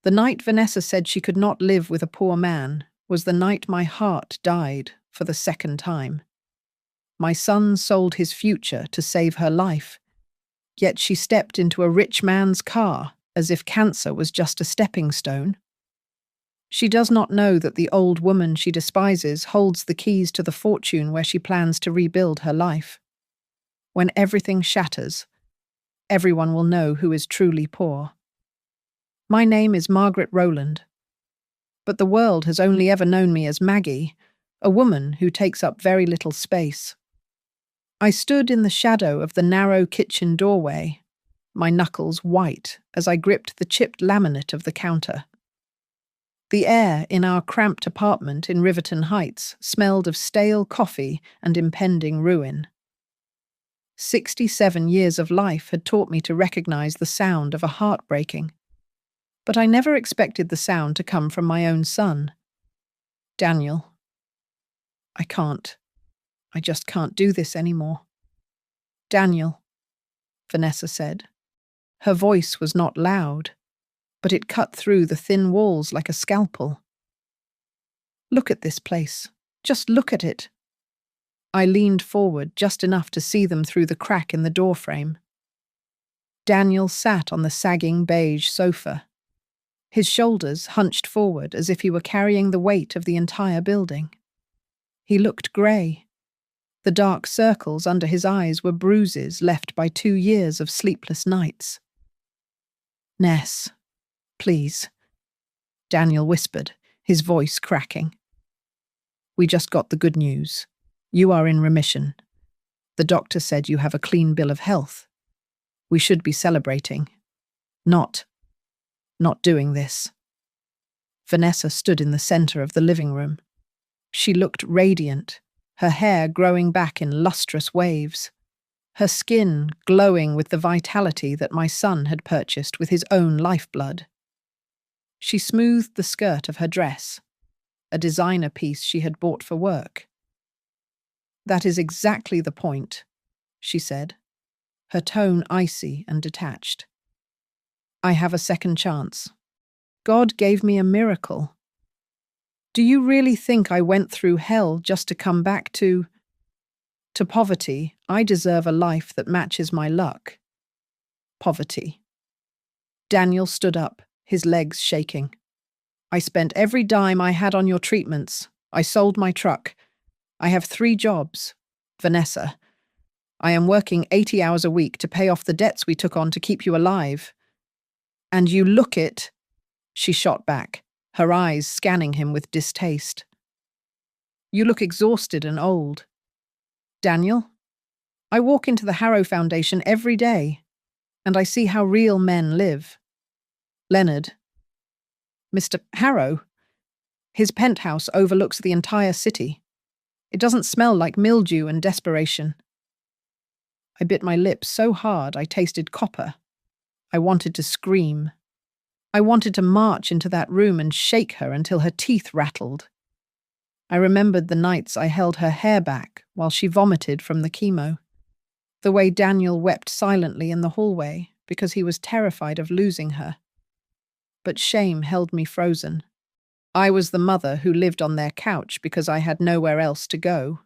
The night Vanessa said she could not live with a poor man was the night my heart died for the second time. My son sold his future to save her life, yet she stepped into a rich man's car as if cancer was just a stepping stone. She does not know that the old woman she despises holds the keys to the fortune where she plans to rebuild her life. When everything shatters, everyone will know who is truly poor. My name is Margaret Rowland, but the world has only ever known me as Maggie, a woman who takes up very little space. I stood in the shadow of the narrow kitchen doorway, my knuckles white as I gripped the chipped laminate of the counter. The air in our cramped apartment in Riverton Heights smelled of stale coffee and impending ruin. 67 years of life had taught me to recognize the sound of a heart breaking, but I never expected the sound to come from my own son. Daniel. I just can't do this anymore. Daniel, Vanessa said. Her voice was not loud, but it cut through the thin walls like a scalpel. Look at this place. Just look at it. I leaned forward just enough to see them through the crack in the doorframe. Daniel sat on the sagging beige sofa, his shoulders hunched forward as if he were carrying the weight of the entire building. He looked grey. The dark circles under his eyes were bruises left by 2 years of sleepless nights. Ness, please, Daniel whispered, his voice cracking. We just got the good news. You are in remission. The doctor said you have a clean bill of health. We should be celebrating. Not doing this. Vanessa stood in the center of the living room. She looked radiant, her hair growing back in lustrous waves, her skin glowing with the vitality that my son had purchased with his own lifeblood. She smoothed the skirt of her dress, a designer piece she had bought for work. That is exactly the point, she said, her tone icy and detached. I have a second chance. God gave me a miracle. Do you really think I went through hell just to come back to poverty? I deserve a life that matches my luck. Poverty. Daniel stood up, his legs shaking. I spent every dime I had on your treatments. I sold my truck. I have 3 jobs. Vanessa. I am working 80 hours a week to pay off the debts we took on to keep you alive. And you look it, she shot back, her eyes scanning him with distaste. You look exhausted and old. Daniel, I walk into the Harrow Foundation every day, and I see how real men live. Leonard. Mr. Harrow. His penthouse overlooks the entire city. It doesn't smell like mildew and desperation. I bit my lips so hard I tasted copper. I wanted to scream. I wanted to march into that room and shake her until her teeth rattled. I remembered the nights I held her hair back while she vomited from the chemo. The way Daniel wept silently in the hallway because he was terrified of losing her. But shame held me frozen. I was the mother who lived on their couch because I had nowhere else to go.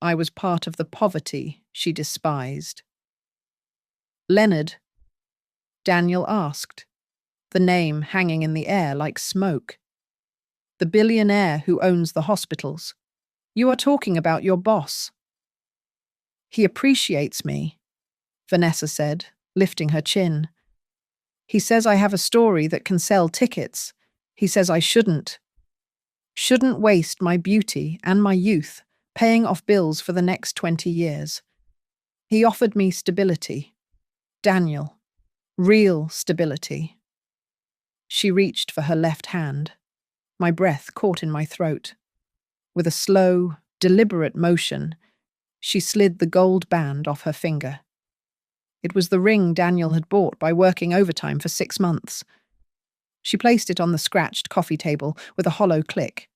I was part of the poverty she despised. Leonard, Daniel asked, the name hanging in the air like smoke. The billionaire who owns the hospitals. You are talking about your boss. He appreciates me, Vanessa said, lifting her chin. He says I have a story that can sell tickets. He says I shouldn't waste my beauty and my youth paying off bills for the next 20 years. He offered me stability. Daniel. Real stability. She reached for her left hand. My breath caught in my throat. With a slow, deliberate motion, she slid the gold band off her finger. It was the ring Daniel had bought by working overtime for 6 months. She placed it on the scratched coffee table with a hollow click.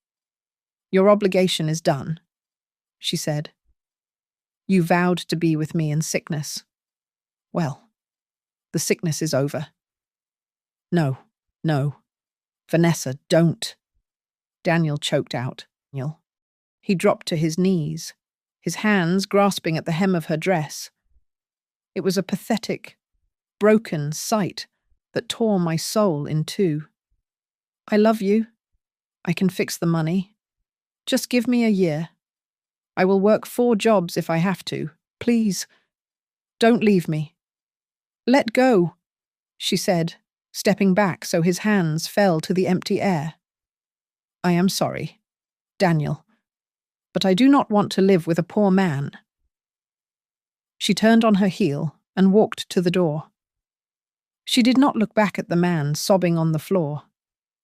Your obligation is done, she said. You vowed to be with me in sickness. Well, the sickness is over. No. Vanessa, don't. Daniel choked out. He dropped to his knees, his hands grasping at the hem of her dress. It was a pathetic, broken sight that tore my soul in two. I love you. I can fix the money. Just give me a year. I will work 4 jobs if I have to. Please, don't leave me. Let go, she said, stepping back so his hands fell to the empty air. I am sorry, Daniel, but I do not want to live with a poor man. She turned on her heel and walked to the door. She did not look back at the man sobbing on the floor,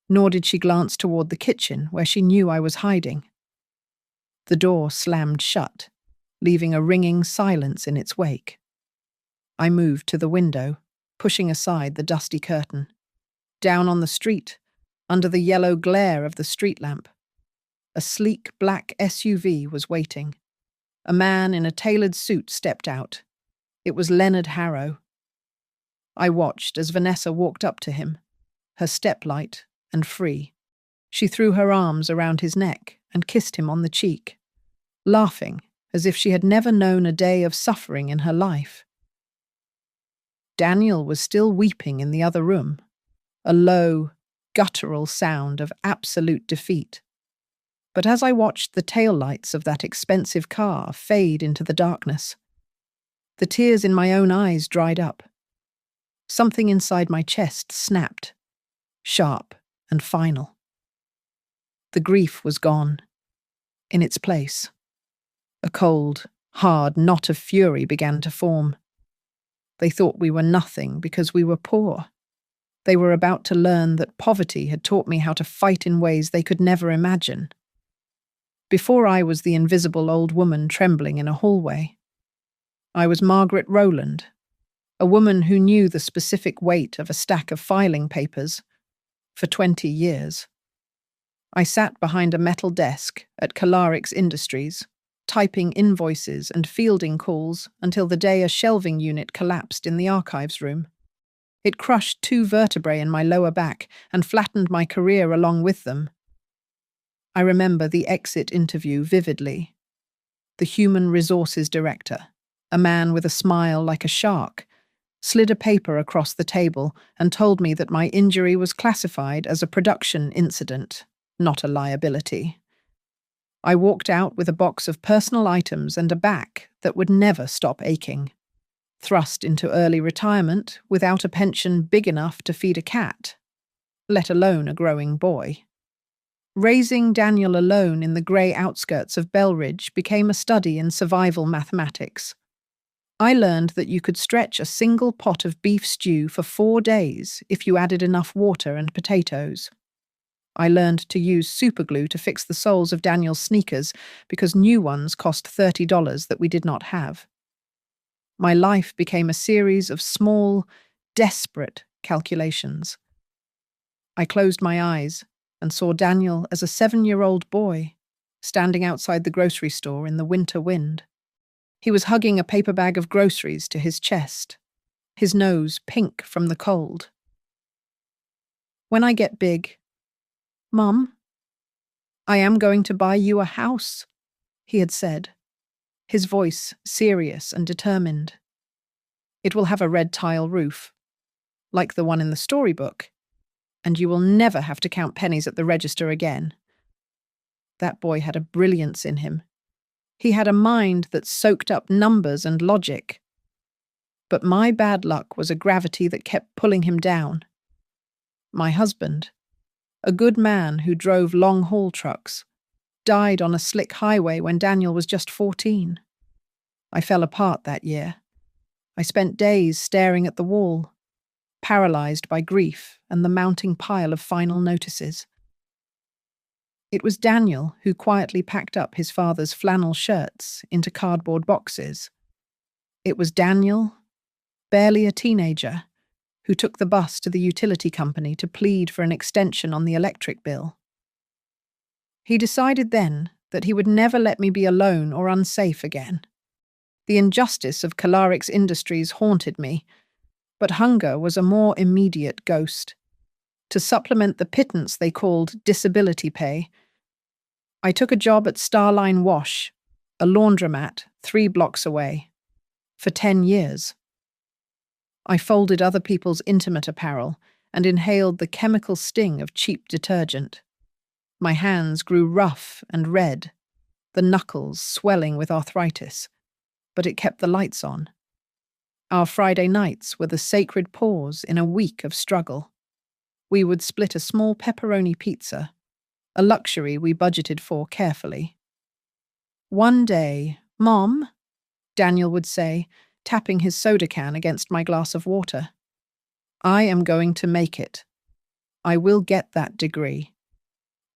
nor did she glance toward the kitchen where she knew I was hiding. The door slammed shut, leaving a ringing silence in its wake. I moved to the window, pushing aside the dusty curtain. Down on the street, under the yellow glare of the street lamp, a sleek black SUV was waiting. A man in a tailored suit stepped out. It was Leonard Harrow. I watched as Vanessa walked up to him, her step light and free. She threw her arms around his neck and kissed him on the cheek, laughing as if she had never known a day of suffering in her life. Daniel was still weeping in the other room, a low, guttural sound of absolute defeat. But as I watched the taillights of that expensive car fade into the darkness, the tears in my own eyes dried up. Something inside my chest snapped, sharp and final. The grief was gone. In its place, a cold, hard knot of fury began to form. They thought we were nothing because we were poor. They were about to learn that poverty had taught me how to fight in ways they could never imagine. Before I was the invisible old woman trembling in a hallway, I was Margaret Rowland, a woman who knew the specific weight of a stack of filing papers for 20 years. I sat behind a metal desk at Calarix Industries, typing invoices and fielding calls until the day a shelving unit collapsed in the archives room. It crushed 2 vertebrae in my lower back and flattened my career along with them. I remember the exit interview vividly. The human resources director, a man with a smile like a shark, slid a paper across the table and told me that my injury was classified as a production incident, not a liability. I walked out with a box of personal items and a back that would never stop aching, thrust into early retirement without a pension big enough to feed a cat, let alone a growing boy. Raising Daniel alone in the grey outskirts of Belridge became a study in survival mathematics. I learned that you could stretch a single pot of beef stew for 4 days if you added enough water and potatoes. I learned to use superglue to fix the soles of Daniel's sneakers because new ones cost $30 that we did not have. My life became a series of small, desperate calculations. I closed my eyes and saw Daniel as a 7-year-old boy, standing outside the grocery store in the winter wind. He was hugging a paper bag of groceries to his chest, his nose pink from the cold. When I get big, Mum, I am going to buy you a house, he had said, his voice serious and determined. It will have a red tile roof, like the one in the storybook, and you will never have to count pennies at the register again. That boy had a brilliance in him. He had a mind that soaked up numbers and logic. But my bad luck was a gravity that kept pulling him down. My husband, a good man who drove long-haul trucks, died on a slick highway when Daniel was just 14. I fell apart that year. I spent days staring at the wall, paralyzed by grief and the mounting pile of final notices. It was Daniel who quietly packed up his father's flannel shirts into cardboard boxes. It was Daniel, barely a teenager, who took the bus to the utility company to plead for an extension on the electric bill. He decided then that he would never let me be alone or unsafe again. The injustice of Calarix Industries haunted me, but hunger was a more immediate ghost. To supplement the pittance they called disability pay, I took a job at Starline Wash, a laundromat 3 blocks away, for 10 years. I folded other people's intimate apparel and inhaled the chemical sting of cheap detergent. My hands grew rough and red, the knuckles swelling with arthritis, but it kept the lights on. Our Friday nights were the sacred pause in a week of struggle. We would split a small pepperoni pizza, a luxury we budgeted for carefully. One day, "Mom," Daniel would say, tapping his soda can against my glass of water, "I am going to make it. I will get that degree.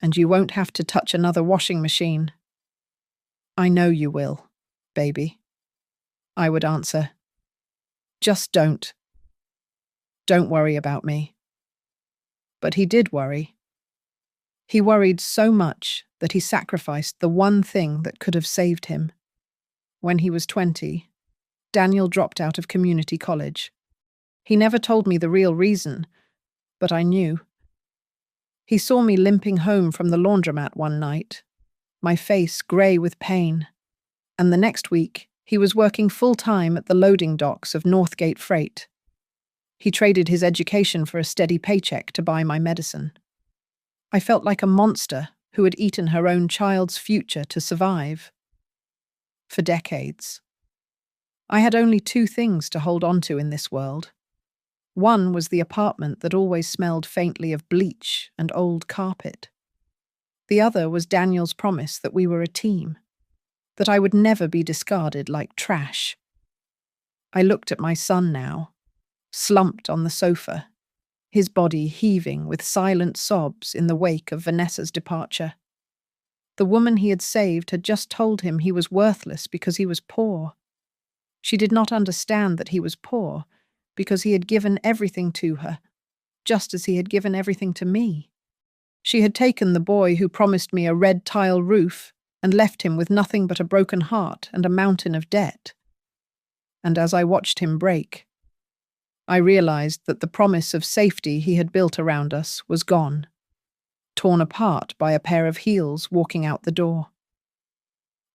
And you won't have to touch another washing machine." "I know you will, baby," I would answer. "Just don't. Don't worry about me." But he did worry. He worried so much that he sacrificed the one thing that could have saved him. When he was 20, Daniel dropped out of community college. He never told me the real reason, but I knew. He saw me limping home from the laundromat one night, my face grey with pain, and the next week he was working full-time at the loading docks of Northgate Freight. He traded his education for a steady paycheck to buy my medicine. I felt like a monster who had eaten her own child's future to survive. For decades, I had only 2 things to hold on to in this world. One was the apartment that always smelled faintly of bleach and old carpet. The other was Daniel's promise that we were a team, that I would never be discarded like trash. I looked at my son now, slumped on the sofa, his body heaving with silent sobs in the wake of Vanessa's departure. The woman he had saved had just told him he was worthless because he was poor. She did not understand that he was poor because he had given everything to her, just as he had given everything to me. She had taken the boy who promised me a red tile roof and left him with nothing but a broken heart and a mountain of debt. And as I watched him break, I realized that the promise of safety he had built around us was gone, torn apart by a pair of heels walking out the door.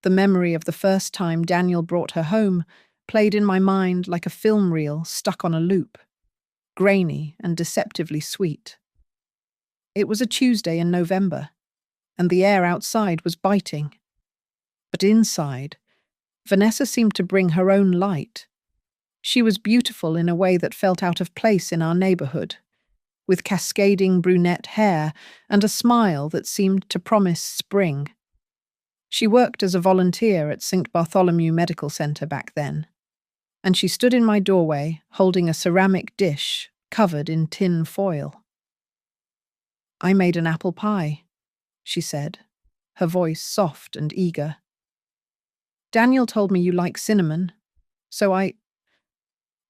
The memory of the first time Daniel brought her home played in my mind like a film reel stuck on a loop, grainy and deceptively sweet. It was a Tuesday in November, and the air outside was biting. But inside, Vanessa seemed to bring her own light. She was beautiful in a way that felt out of place in our neighborhood, with cascading brunette hair and a smile that seemed to promise spring. She worked as a volunteer at St. Bartholomew Medical Center back then, and she stood in my doorway holding a ceramic dish covered in tin foil. "I made an apple pie," she said, her voice soft and eager. "Daniel told me you like cinnamon, so I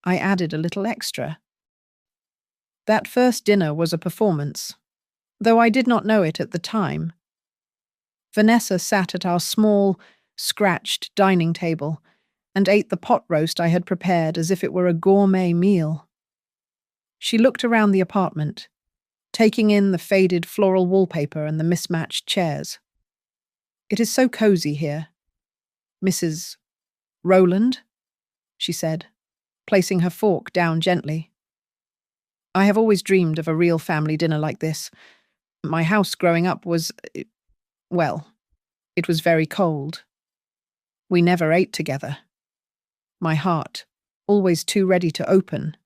added a little extra." That first dinner was a performance, though I did not know it at the time. Vanessa sat at our small, scratched dining table and ate the pot roast I had prepared as if it were a gourmet meal. She looked around the apartment, taking in the faded floral wallpaper and the mismatched chairs. "It is so cozy here. Mrs. Rowland," she said, placing her fork down gently. "I have always dreamed of a real family dinner like this. My house growing up was, well, it was very cold. We never ate together." My heart, always too ready to open,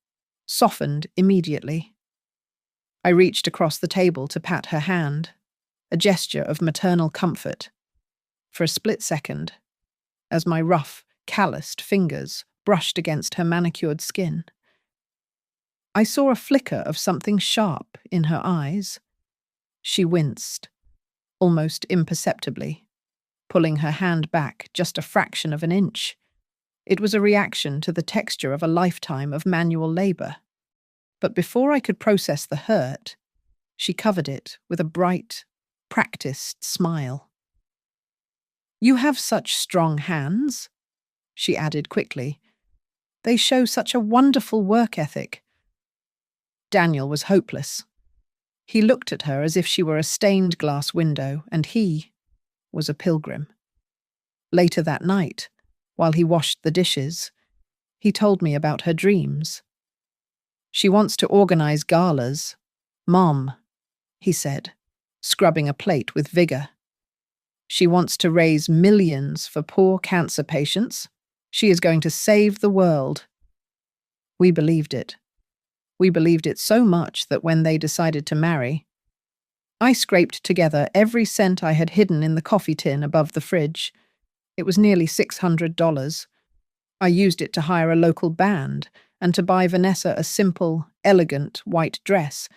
softened immediately. I reached across the table to pat her hand, a gesture of maternal comfort. For a split second, as my rough, calloused fingers brushed against her manicured skin, I saw a flicker of something sharp in her eyes. She winced, almost imperceptibly, pulling her hand back just a fraction of an inch. It was a reaction to the texture of a lifetime of manual labor. But before I could process the hurt, she covered it with a bright, practiced smile. "You have such strong hands," she added quickly. "They show such a wonderful work ethic." Daniel was hopeless. He looked at her as if she were a stained glass window, and he was a pilgrim. Later that night, while he washed the dishes, he told me about her dreams. She wants to organize galas. Mom, he said, scrubbing a plate with vigor. She wants to raise millions for poor cancer patients. She is going to save the world. We believed it. We believed it so much that when they decided to marry, I scraped together every cent I had hidden in the coffee tin above the fridge. It was nearly $600. I used it to hire a local band and to buy Vanessa a simple, elegant white dress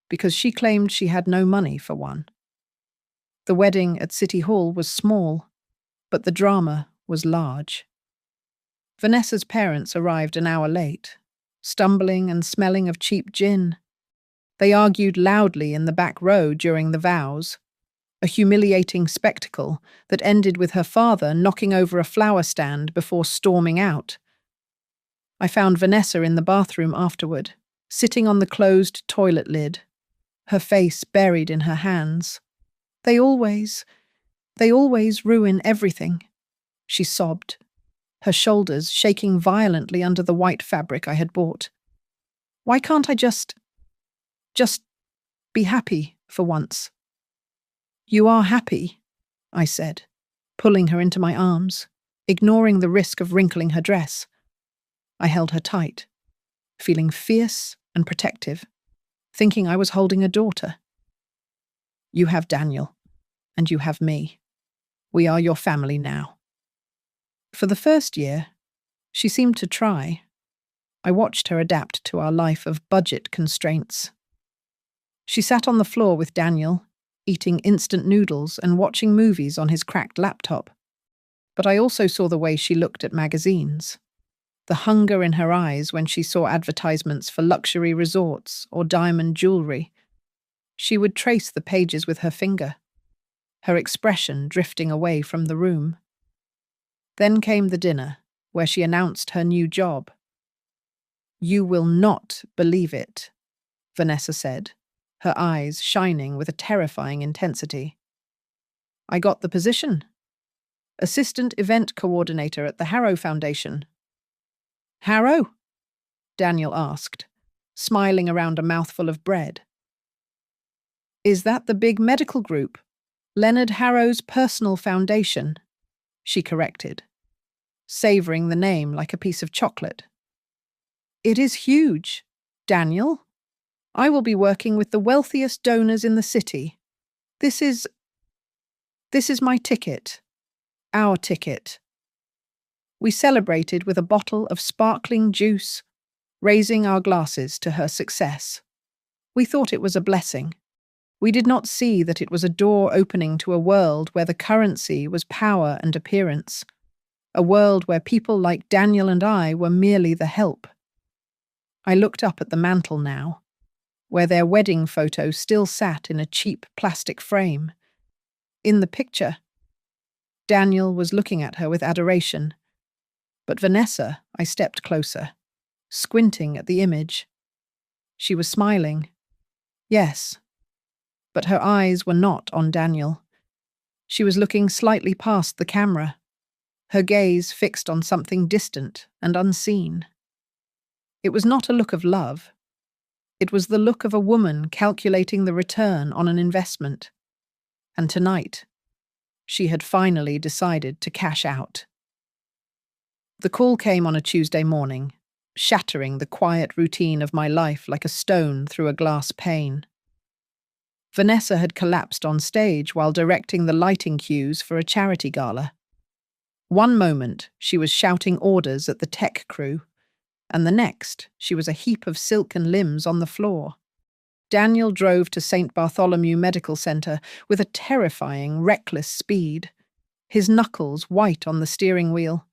because she claimed she had no money for one. The wedding at City Hall was small, but the drama was large. Vanessa's parents arrived an hour late, stumbling and smelling of cheap gin. They argued loudly in the back row during the vows, a humiliating spectacle that ended with her father knocking over a flower stand before storming out. I found Vanessa in the bathroom afterward, sitting on the closed toilet lid, her face buried in her hands. They always ruin everything, she sobbed, her shoulders shaking violently under the white fabric I had bought. Why can't I just be happy for once? You are happy, I said, pulling her into my arms, ignoring the risk of wrinkling her dress. I held her tight, feeling fierce and protective, thinking I was holding a daughter. You have Daniel, and you have me. We are your family now. For the first year, she seemed to try. I watched her adapt to our life of budget constraints. She sat on the floor with Daniel, eating instant noodles and watching movies on his cracked laptop. But I also saw the way she looked at magazines, the hunger in her eyes when she saw advertisements for luxury resorts or diamond jewelry. She would trace the pages with her finger, her expression drifting away from the room. Then came the dinner, where she announced her new job. You will not believe it, Vanessa said, her eyes shining with a terrifying intensity. I got the position. Assistant Event Coordinator at the Harrow Foundation. Harrow? Daniel asked, smiling around a mouthful of bread. Is that the big medical group? Leonard Harrow's personal foundation, she corrected, savoring the name like a piece of chocolate. It is huge, Daniel. I will be working with the wealthiest donors in the city. This is my ticket. Our ticket. We celebrated with a bottle of sparkling juice, raising our glasses to her success. We thought it was a blessing. We did not see that it was a door opening to a world where the currency was power and appearance, a world where people like Daniel and I were merely the help. I looked up at the mantel now, where their wedding photo still sat in a cheap plastic frame. In the picture, Daniel was looking at her with adoration, but Vanessa, I stepped closer, squinting at the image. She was smiling. Yes, but her eyes were not on Daniel. She was looking slightly past the camera, her gaze fixed on something distant and unseen. It was not a look of love. It was the look of a woman calculating the return on an investment. And tonight, she had finally decided to cash out. The call came on a Tuesday morning, shattering the quiet routine of my life like a stone through a glass pane. Vanessa had collapsed on stage while directing the lighting cues for a charity gala. One moment, she was shouting orders at the tech crew, and the next, she was a heap of silken limbs on the floor. Daniel drove to St. Bartholomew Medical Center with a terrifying, reckless speed, his knuckles white on the steering wheel,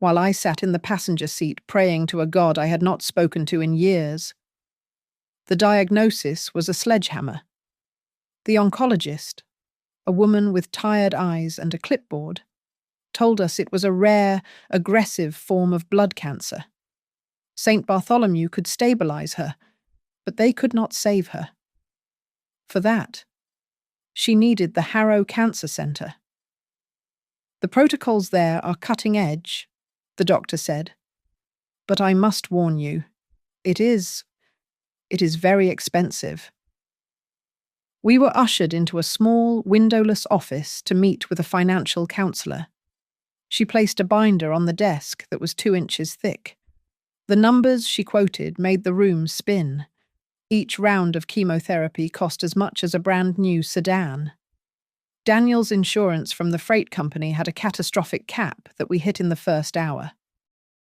while I sat in the passenger seat praying to a God I had not spoken to in years. The diagnosis was a sledgehammer. The oncologist, a woman with tired eyes and a clipboard, told us it was a rare, aggressive form of blood cancer. St. Bartholomew could stabilize her, but they could not save her. For that, she needed the Harrow Cancer Center. The protocols there are cutting edge, the doctor said. But I must warn you, it is very expensive. We were ushered into a small, windowless office to meet with a financial counselor. She placed a binder on the desk that was 2 inches thick. The numbers she quoted made the room spin. Each round of chemotherapy cost as much as a brand new sedan. Daniel's insurance from the freight company had a catastrophic cap that we hit in the first hour.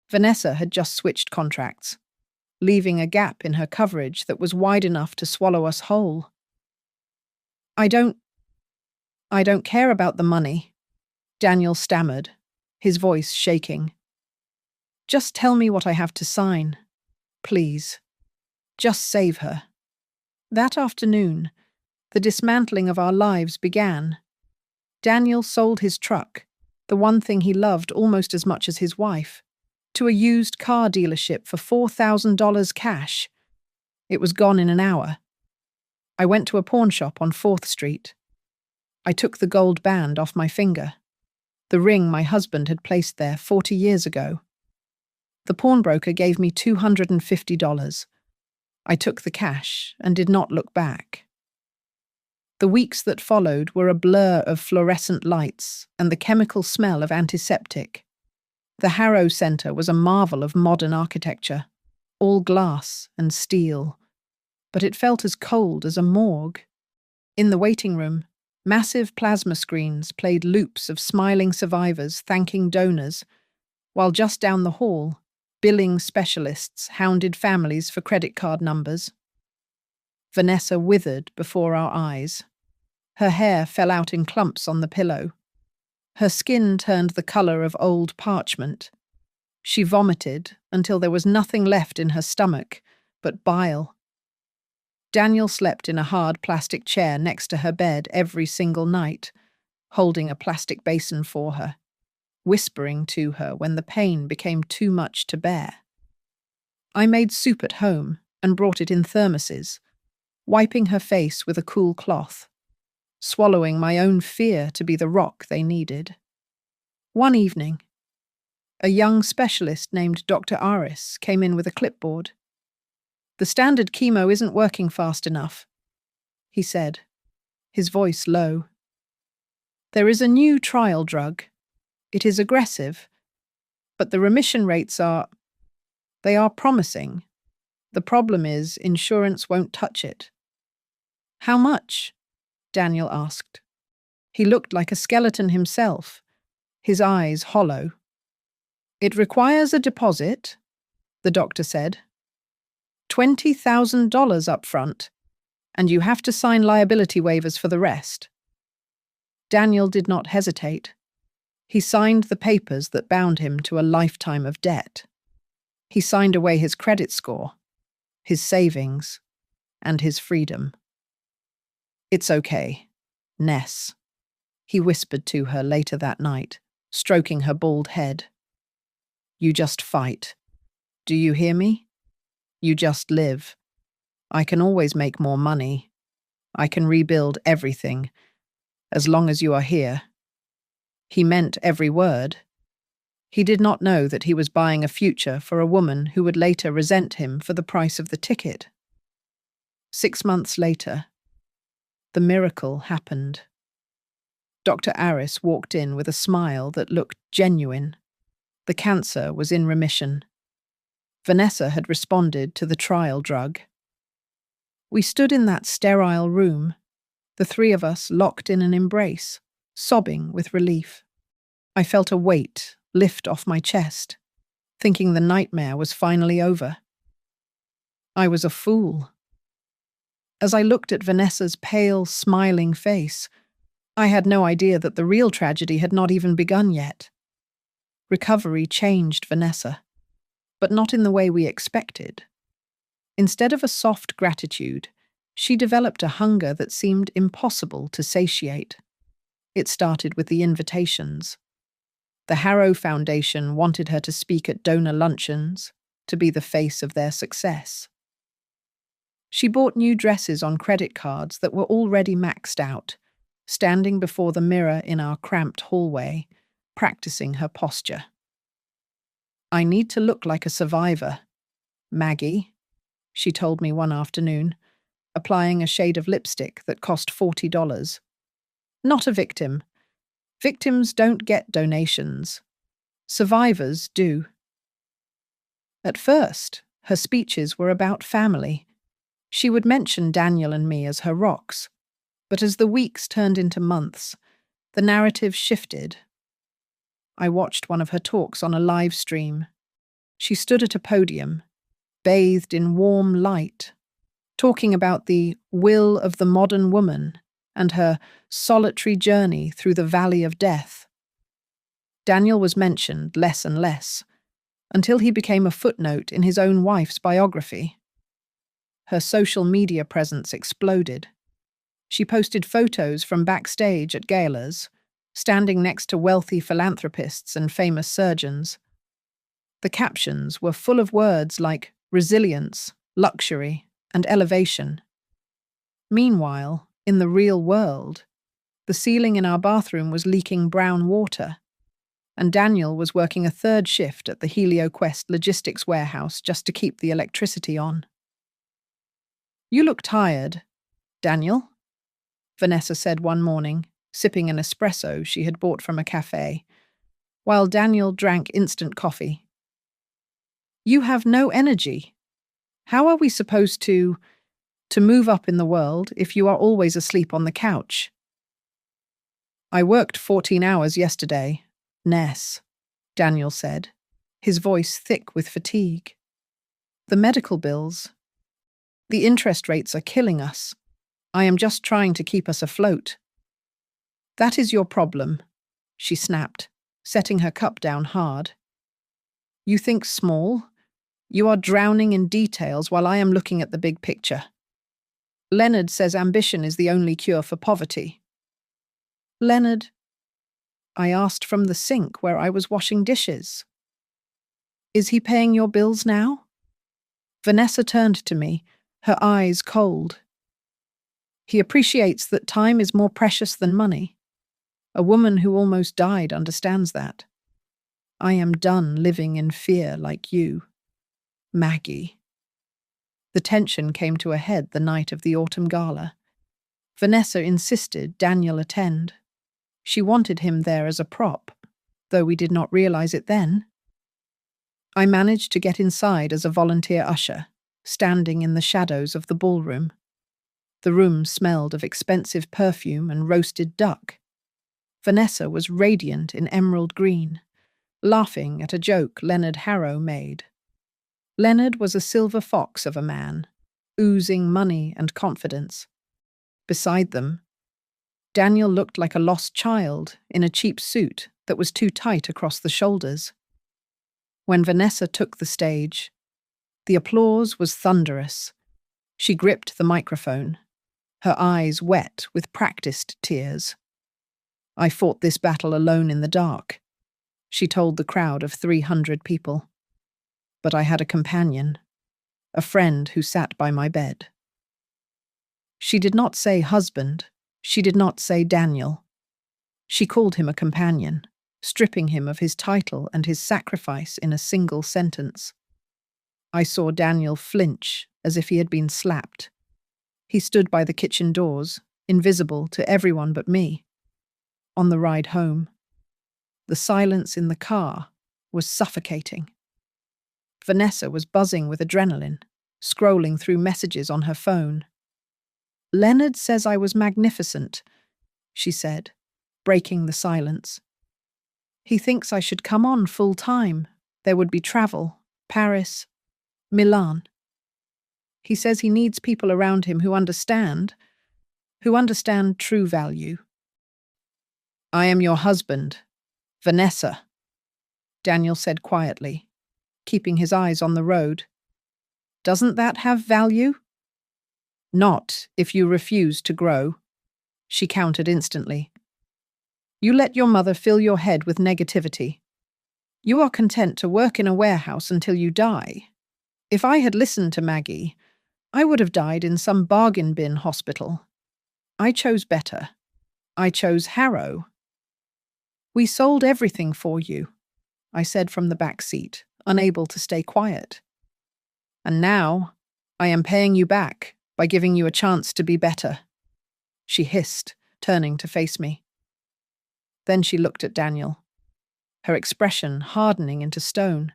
Vanessa had just switched contracts, leaving a gap in her coverage that was wide enough to swallow us whole. I don't care about the money, Daniel stammered, his voice shaking. Just tell me what I have to sign. Please. Just save her. That afternoon, the dismantling of our lives began. Daniel sold his truck, the one thing he loved almost as much as his wife, to a used car dealership for $4,000 cash. It was gone in an hour. I went to a pawn shop on 4th Street. I took the gold band off my finger, the ring my husband had placed there 40 years ago. The pawnbroker gave me $250. I took the cash and did not look back. The weeks that followed were a blur of fluorescent lights and the chemical smell of antiseptic. The Harrow Center was a marvel of modern architecture, all glass and steel, but it felt as cold as a morgue. In the waiting room, massive plasma screens played loops of smiling survivors thanking donors, while just down the hall, billing specialists hounded families for credit card numbers. Vanessa withered before our eyes. Her hair fell out in clumps on the pillow. Her skin turned the color of old parchment. She vomited until there was nothing left in her stomach but bile. Daniel slept in a hard plastic chair next to her bed every single night, holding a plastic basin for her, whispering to her when the pain became too much to bear. I made soup at home and brought it in thermoses, wiping her face with a cool cloth, swallowing my own fear to be the rock they needed. One evening, a young specialist named Dr. Aris came in with a clipboard. "The standard chemo isn't working fast enough," he said, his voice low. "There is a new trial drug. It is aggressive, but the remission rates they are promising. The problem is insurance won't touch it." "How much?" Daniel asked. He looked like a skeleton himself, his eyes hollow. "It requires a deposit," the doctor said. $20,000 up front, and you have to sign liability waivers for the rest. Daniel did not hesitate. He signed the papers that bound him to a lifetime of debt. He signed away his credit score, his savings, and his freedom. "It's okay, Ness," he whispered to her later that night, stroking her bald head. "You just fight. Do you hear me? You just live. I can always make more money. I can rebuild everything, as long as you are here." He meant every word. He did not know that he was buying a future for a woman who would later resent him for the price of the ticket. 6 months later, the miracle happened. Dr. Aris walked in with a smile that looked genuine. The cancer was in remission. Vanessa had responded to the trial drug. We stood in that sterile room, the three of us locked in an embrace, sobbing with relief. I felt a weight lift off my chest, thinking the nightmare was finally over. I was a fool. As I looked at Vanessa's pale, smiling face, I had no idea that the real tragedy had not even begun yet. Recovery changed Vanessa, but not in the way we expected. Instead of a soft gratitude, she developed a hunger that seemed impossible to satiate. It started with the invitations. The Harrow Foundation wanted her to speak at donor luncheons, to be the face of their success. She bought new dresses on credit cards that were already maxed out, standing before the mirror in our cramped hallway, practicing her posture. "I need to look like a survivor, Maggie," she told me one afternoon, applying a shade of lipstick that cost $40. "Not a victim. Victims don't get donations. Survivors do." At first, her speeches were about family. She would mention Daniel and me as her rocks, but as the weeks turned into months, the narrative shifted. I watched one of her talks on a live stream. She stood at a podium, bathed in warm light, talking about the will of the modern woman and her solitary journey through the valley of death. Daniel was mentioned less and less, until he became a footnote in his own wife's biography. Her social media presence exploded. She posted photos from backstage at galas, standing next to wealthy philanthropists and famous surgeons. The captions were full of words like resilience, luxury, and elevation. Meanwhile, in the real world, the ceiling in our bathroom was leaking brown water, and Daniel was working a third shift at the HelioQuest logistics warehouse just to keep the electricity on. "You look tired, Daniel," Vanessa said one morning, sipping an espresso she had bought from a cafe, while Daniel drank instant coffee. "You have no energy. How are we supposed to move up in the world if you are always asleep on the couch?" "I worked 14 hours yesterday, Ness," Daniel said, his voice thick with fatigue. "The medical bills. The interest rates are killing us. I am just trying to keep us afloat." "That is your problem," she snapped, setting her cup down hard. "You think small? You are drowning in details while I am looking at the big picture. Leonard says ambition is the only cure for poverty." "Leonard?" I asked from the sink where I was washing dishes. "Is he paying your bills now?" Vanessa turned to me, her eyes cold. "He appreciates that time is more precious than money. A woman who almost died understands that. I am done living in fear like you, Maggie." The tension came to a head the night of the autumn gala. Vanessa insisted Daniel attend. She wanted him there as a prop, though we did not realize it then. I managed to get inside as a volunteer usher, standing in the shadows of the ballroom. The room smelled of expensive perfume and roasted duck. Vanessa was radiant in emerald green, laughing at a joke Leonard Harrow made. Leonard was a silver fox of a man, oozing money and confidence. Beside them, Daniel looked like a lost child in a cheap suit that was too tight across the shoulders. When Vanessa took the stage, the applause was thunderous. She gripped the microphone, her eyes wet with practiced tears. "I fought this battle alone in the dark," she told the crowd of 300 people. "But I had a companion, a friend who sat by my bed." She did not say husband. She did not say Daniel. She called him a companion, stripping him of his title and his sacrifice in a single sentence. I saw Daniel flinch as if he had been slapped. He stood by the kitchen doors, invisible to everyone but me. On the ride home, the silence in the car was suffocating. Vanessa was buzzing with adrenaline, scrolling through messages on her phone. "Leonard says I was magnificent," she said, breaking the silence. "He thinks I should come on full time. There would be travel, Paris, Milan. He says he needs people around him who understand true value." "I am your husband, Vanessa," Daniel said quietly, keeping his eyes on the road. "Doesn't that have value?" "Not if you refuse to grow," she countered instantly. "You let your mother fill your head with negativity. You are content to work in a warehouse until you die. If I had listened to Maggie, I would have died in some bargain bin hospital. I chose better. I chose Harrow. We sold everything for you, I said from the back seat, unable to stay quiet. And now, I am paying you back by giving you a chance to be better, she hissed, turning to face me. Then she looked at Daniel, her expression hardening into stone.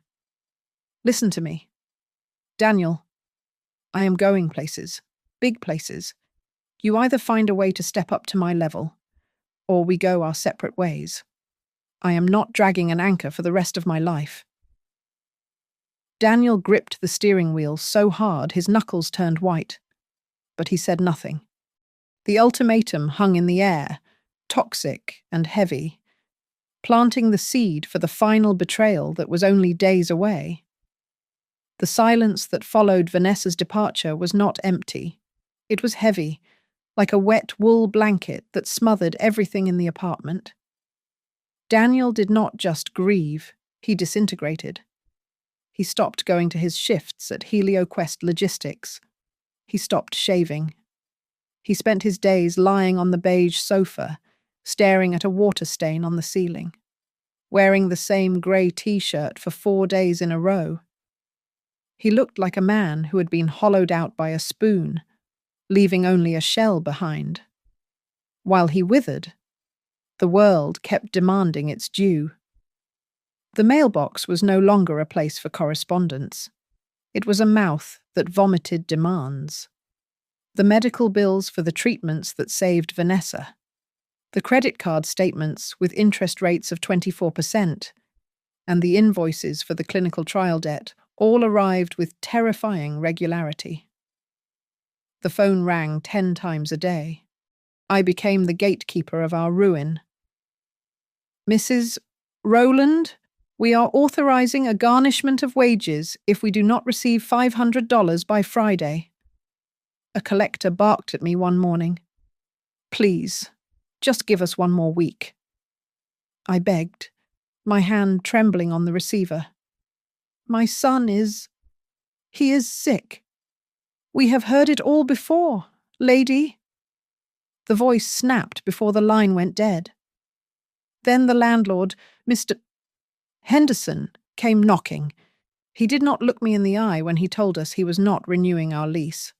Listen to me. Daniel, I am going places, big places. You either find a way to step up to my level, or we go our separate ways. I am not dragging an anchor for the rest of my life. Daniel gripped the steering wheel so hard his knuckles turned white, but he said nothing. The ultimatum hung in the air, toxic and heavy, planting the seed for the final betrayal that was only days away. The silence that followed Vanessa's departure was not empty. It was heavy, like a wet wool blanket that smothered everything in the apartment. Daniel did not just grieve, he disintegrated. He stopped going to his shifts at HelioQuest Logistics. He stopped shaving. He spent his days lying on the beige sofa, staring at a water stain on the ceiling, wearing the same grey t-shirt for 4 days in a row. He looked like a man who had been hollowed out by a spoon, leaving only a shell behind. While he withered, the world kept demanding its due. The mailbox was no longer a place for correspondence. It was a mouth that vomited demands. The medical bills for the treatments that saved Vanessa. The credit card statements with interest rates of 24%, and the invoices for the clinical trial debt all arrived with terrifying regularity. The phone rang 10 times a day. I became the gatekeeper of our ruin. Mrs. Rowland, we are authorizing a garnishment of wages if we do not receive $500 by Friday. A collector barked at me one morning. Please, just give us one more week. I begged, my hand trembling on the receiver. My son he is sick. We have heard it all before, lady. The voice snapped before the line went dead. Then the landlord, Mr. Henderson, came knocking. He did not look me in the eye when he told us he was not renewing our lease.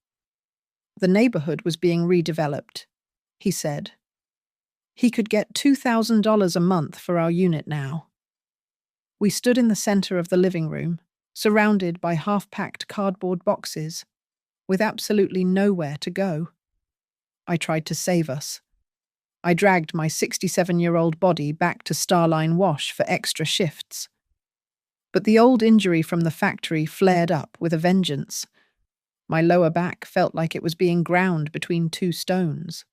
The neighborhood was being redeveloped, he said. He could get $2,000 a month for our unit now. We stood in the center of the living room, surrounded by half-packed cardboard boxes, with absolutely nowhere to go. I tried to save us. I dragged my 67-year-old body back to Starline Wash for extra shifts. But the old injury from the factory flared up with a vengeance. My lower back felt like it was being ground between 2 stones.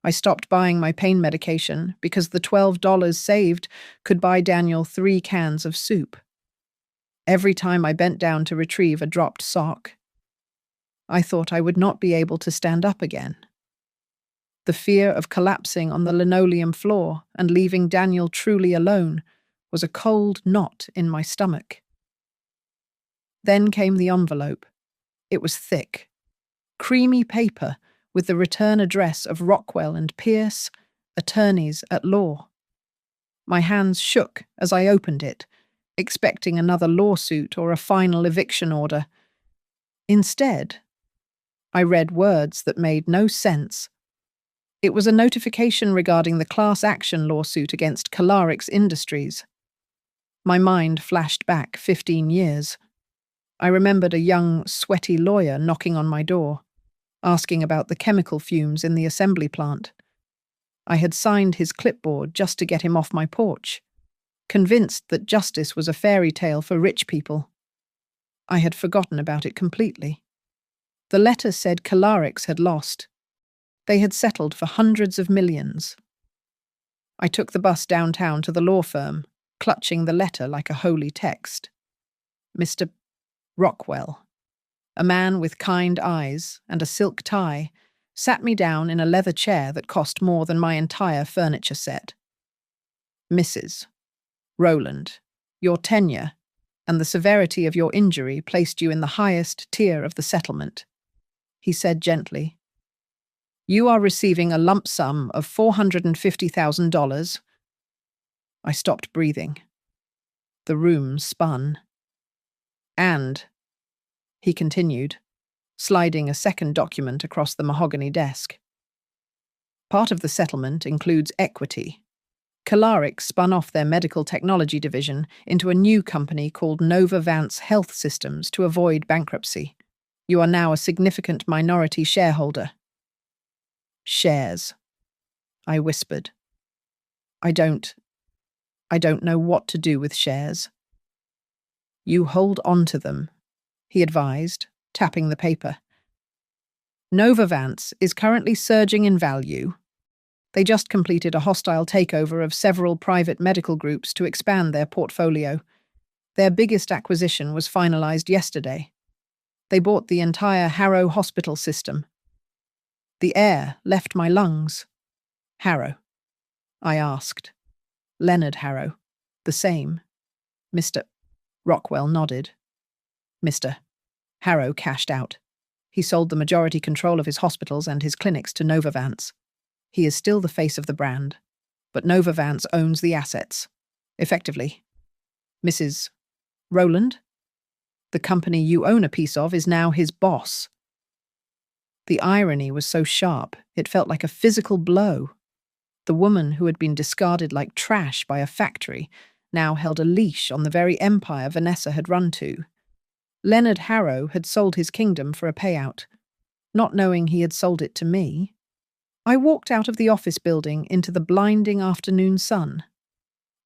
I stopped buying my pain medication because the $12 saved could buy Daniel 3 cans of soup. Every time I bent down to retrieve a dropped sock, I thought I would not be able to stand up again. The fear of collapsing on the linoleum floor and leaving Daniel truly alone was a cold knot in my stomach. Then came the envelope. It was thick, creamy paper with the return address of Rockwell and Pierce, attorneys at law. My hands shook as I opened it, expecting another lawsuit or a final eviction order. Instead, I read words that made no sense. It was a notification regarding the class action lawsuit against Calarix Industries. My mind flashed back 15 years. I remembered a young, sweaty lawyer knocking on my door, asking about the chemical fumes in the assembly plant. I had signed his clipboard just to get him off my porch, convinced that justice was a fairy tale for rich people. I had forgotten about it completely. The letter said Calarix had lost. They had settled for hundreds of millions. I took the bus downtown to the law firm, clutching the letter like a holy text. Mr. Rockwell, a man with kind eyes and a silk tie, sat me down in a leather chair that cost more than my entire furniture set. Mrs. Rowland, your tenure and the severity of your injury placed you in the highest tier of the settlement. he said gently. You are receiving a lump sum of $450,000. I stopped breathing. The room spun. And, he continued, sliding a second document across the mahogany desk. Part of the settlement includes equity. Calaric spun off their medical technology division into a new company called Novavance Health Systems to avoid bankruptcy. You are now a significant minority shareholder. Shares, I whispered. I don't know what to do with shares. You hold on to them, he advised, tapping the paper. Novavance is currently surging in value. They just completed a hostile takeover of several private medical groups to expand their portfolio. Their biggest acquisition was finalized yesterday. They bought the entire Harrow hospital system. The air left my lungs. Harrow? I asked. Leonard Harrow. The same. Mr. Rockwell nodded. Mr. Harrow cashed out. He sold the majority control of his hospitals and his clinics to Novavance. He is still the face of the brand, but Novavance owns the assets. Effectively. Mrs. Rowland? The company you own a piece of is now his boss. The irony was so sharp, it felt like a physical blow. The woman who had been discarded like trash by a factory now held a leash on the very empire Vanessa had run to. Leonard Harrow had sold his kingdom for a payout, not knowing he had sold it to me. I walked out of the office building into the blinding afternoon sun.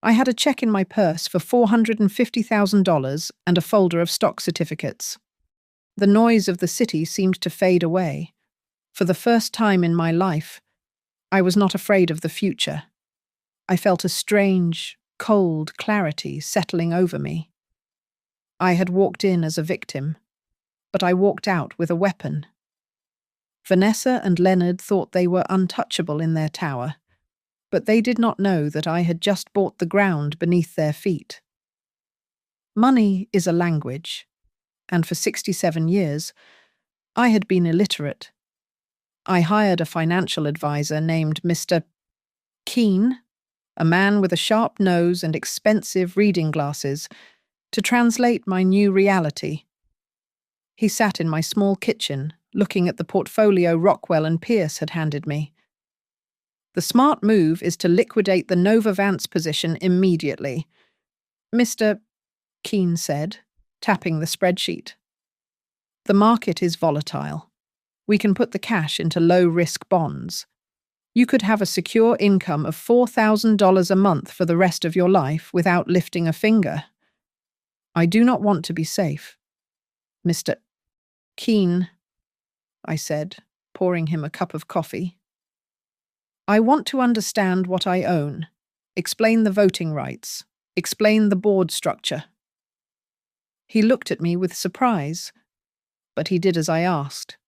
I had a check in my purse for $450,000 and a folder of stock certificates. The noise of the city seemed to fade away. For the first time in my life, I was not afraid of the future. I felt a strange, cold clarity settling over me. I had walked in as a victim, but I walked out with a weapon. Vanessa and Leonard thought they were untouchable in their tower, but they did not know that I had just bought the ground beneath their feet. Money is a language, and for 67 years, I had been illiterate. I hired a financial advisor named Mr. Keene, a man with a sharp nose and expensive reading glasses, to translate my new reality. He sat in my small kitchen, looking at the portfolio Rockwell and Pierce had handed me. The smart move is to liquidate the Novavance position immediately, Mr. Keene said, tapping the spreadsheet. The market is volatile. We can put the cash into low-risk bonds. You could have a secure income of $4,000 a month for the rest of your life without lifting a finger. I do not want to be safe. Mr. Keene, I said, pouring him a cup of coffee. I want to understand what I own, explain the voting rights, explain the board structure. He looked at me with surprise, but he did as I asked.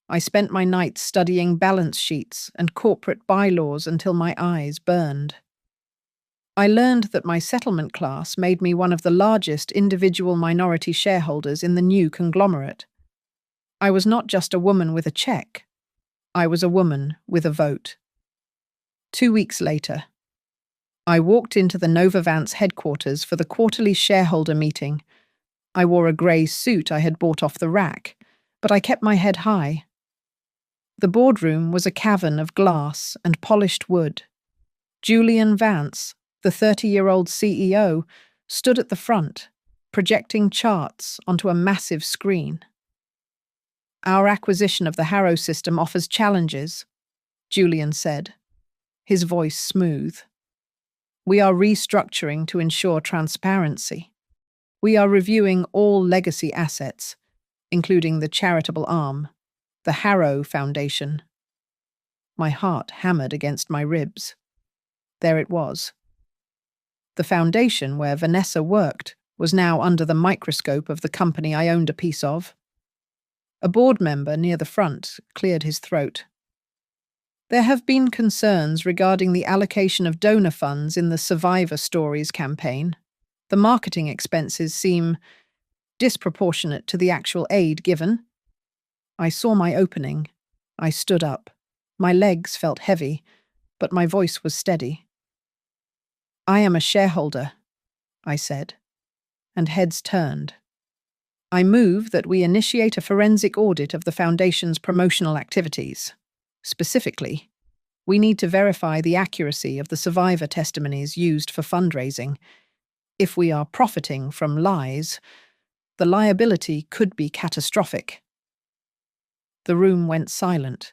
I spent my nights studying balance sheets and corporate bylaws until my eyes burned. I learned that my settlement class made me one of the largest individual minority shareholders in the new conglomerate. I was not just a woman with a check. I was a woman with a vote. 2 weeks later, I walked into the Novavance headquarters for the quarterly shareholder meeting. I wore a grey suit I had bought off the rack, but I kept my head high. The boardroom was a cavern of glass and polished wood. Julian Vance, the 30-year-old CEO, stood at the front, projecting charts onto a massive screen. Our acquisition of the Harrow system offers challenges, Julian said, his voice smooth. We are restructuring to ensure transparency. We are reviewing all legacy assets, including the charitable arm, the Harrow Foundation. My heart hammered against my ribs. There it was. The foundation where Vanessa worked was now under the microscope of the company I owned a piece of. A board member near the front cleared his throat. There have been concerns regarding the allocation of donor funds in the Survivor Stories campaign. The marketing expenses seem disproportionate to the actual aid given. I saw my opening. I stood up. My legs felt heavy, but my voice was steady. "I am a shareholder," I said, and heads turned. "I move that we initiate a forensic audit of the Foundation's promotional activities. Specifically, we need to verify the accuracy of the survivor testimonies used for fundraising. If we are profiting from lies, the liability could be catastrophic." The room went silent.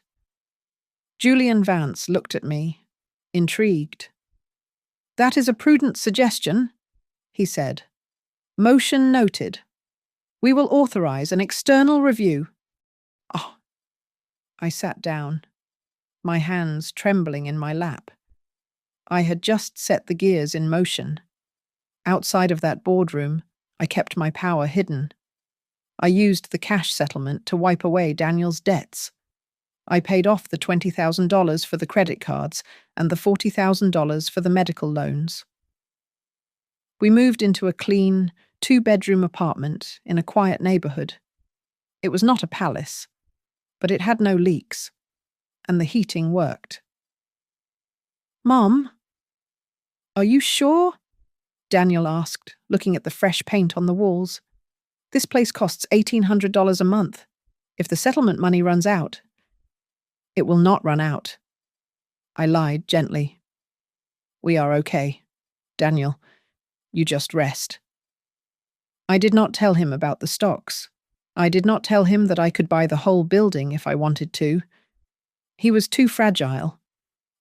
Julian Vance looked at me, intrigued. "That is a prudent suggestion," he said. "Motion noted. We will authorize an external review." Oh, I sat down, my hands trembling in my lap. I had just set the gears in motion. Outside of that boardroom, I kept my power hidden. I used the cash settlement to wipe away Daniel's debts. I paid off the $20,000 for the credit cards and the $40,000 for the medical loans. We moved into a clean, two-bedroom apartment in a quiet neighborhood. It was not a palace, but it had no leaks, and the heating worked. "Mom, are you sure?" Daniel asked, looking at the fresh paint on the walls. "This place costs $1,800 a month. If the settlement money runs out..." "It will not run out." I lied gently. "We are okay. Daniel, you just rest." I did not tell him about the stocks. I did not tell him that I could buy the whole building if I wanted to. He was too fragile.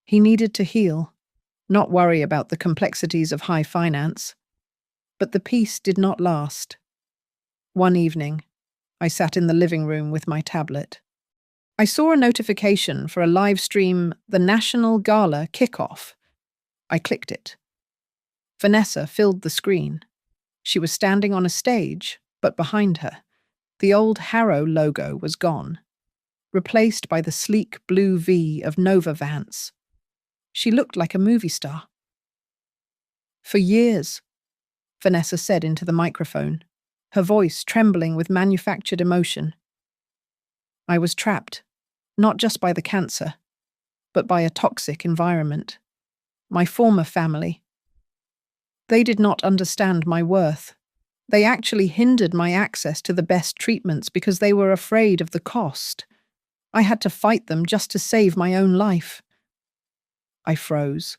He needed to heal, not worry about the complexities of high finance. But the peace did not last. One evening, I sat in the living room with my tablet. I saw a notification for a live stream, the National Gala kickoff. I clicked it. Vanessa filled the screen. She was standing on a stage, but behind her, the old Harrow logo was gone, replaced by the sleek blue V of Nova Vance. She looked like a movie star. "For years," Vanessa said into the microphone, her voice trembling with manufactured emotion, "I was trapped, not just by the cancer, but by a toxic environment. My former family. They did not understand my worth. They actually hindered my access to the best treatments because they were afraid of the cost. I had to fight them just to save my own life." I froze.